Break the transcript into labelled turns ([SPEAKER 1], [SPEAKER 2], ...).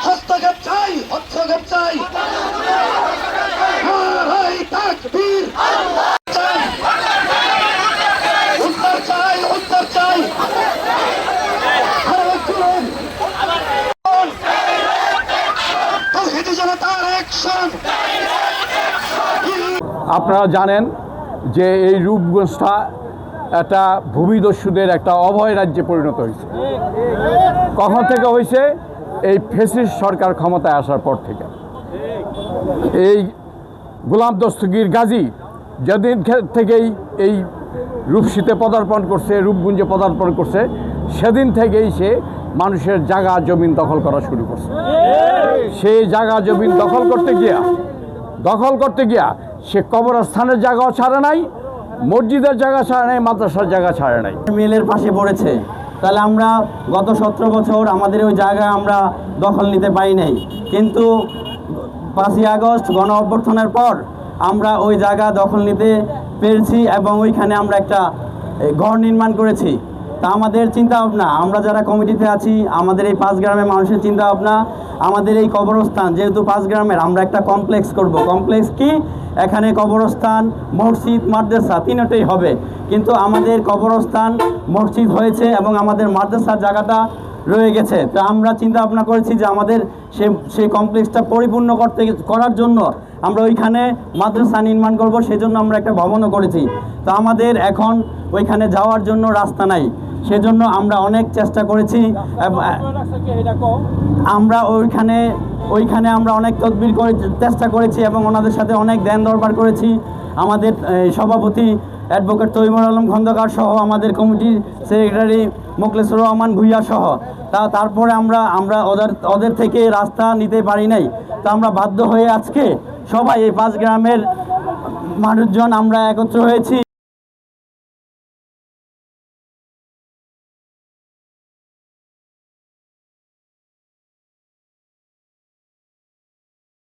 [SPEAKER 1] হস্তক্ষেপ চাই, হস্তক্ষেপ চাই। নারায়ে তাকবীর, উত্তর চাই, উত্তর চাই। তৌহিদি জনতার অ্যাকশন।
[SPEAKER 2] আপনারা জানেন যে এই রূপগঞ্জটা একটা ভূমিদস্যুদের একটা অভয় রাজ্যে পরিণত হয়েছে। কখন থেকে হয়েছে? এই ফ্যাসিস্ট সরকার ক্ষমতায় আসার পর থেকে। এই গোলাম দস্তগীর গাজী যেদিন থেকেই এই রূপসীতে পদার্পণ করছে, রূপগঞ্জে পদার্পণ করছে, সেদিন থেকেই সে মানুষের জায়গা জমিন দখল করা শুরু করছে। সেই জায়গা জমিন দখল করতে গিয়া সে কবরস্থানের জায়গাও ছাড়ে নাই, মসজিদের জায়গা ছাড়ে নাই, মাদ্রাসার জায়গা ছাড়ে নাই।
[SPEAKER 3] মিলের পাশে পড়েছে, তাহলে আমরা গত 17 বছর আমাদের ওই জায়গায় আমরা দখল নিতে পারি নাই, কিন্তু 5ই আগস্ট গণ অভ্যর্থনের পর আমরা ওই জায়গা দখল নিতে পেরেছি এবং ওইখানে আমরা একটা ঘর নির্মাণ করেছি। তা আমাদের চিন্তা ভাবনা, আমরা যারা কমিটিতে আছি, আমাদের এই 5 গ্রামের মানুষের চিন্তা ভাবনা, আমাদের এই কবরস্থান যেহেতু 5 গ্রামের, আমরা একটা কমপ্লেক্স করব। কমপ্লেক্স কি? এখানে কবরস্থান, মসজিদ, মাদ্রাসা তিনটাই হবে, কিন্তু আমাদের কবরস্থান, মসজিদ হয়েছে এবং আমাদের মাদ্রাসার জায়গাটা রয়ে গেছে। তো আমরা চিন্তা ভাবনা করেছি যে আমাদের সেই কমপ্লেক্সটা পরিপূর্ণ করার জন্য আমরা ওইখানে মাদ্রাসা নির্মাণ করব, সেজন্য আমরা একটা ভবনও করেছি। তো আমাদের এখন ওইখানে যাওয়ার জন্য রাস্তা নাই, সেজন্য আমরা অনেক চেষ্টা করেছি। আমরা ওইখানে আমরা অনেক তদবির করে চেষ্টা করেছি এবং ওনাদের সাথে অনেক ধ্যান দরবার করেছি। আমাদের সভাপতি অ্যাডভোকেট তৈমুর আলম খন্দকার সহ, আমাদের কমিটির সেক্রেটারি মোখলেসুর রহমান ভুইয়া সহ। তারপরে আমরা ওদের থেকে রাস্তা নিতে পারি নাই। তা আমরা বাধ্য হয়ে আজকে সবাই এই 5 গ্রামের মানুষজন আমরা একত্র হয়েছি।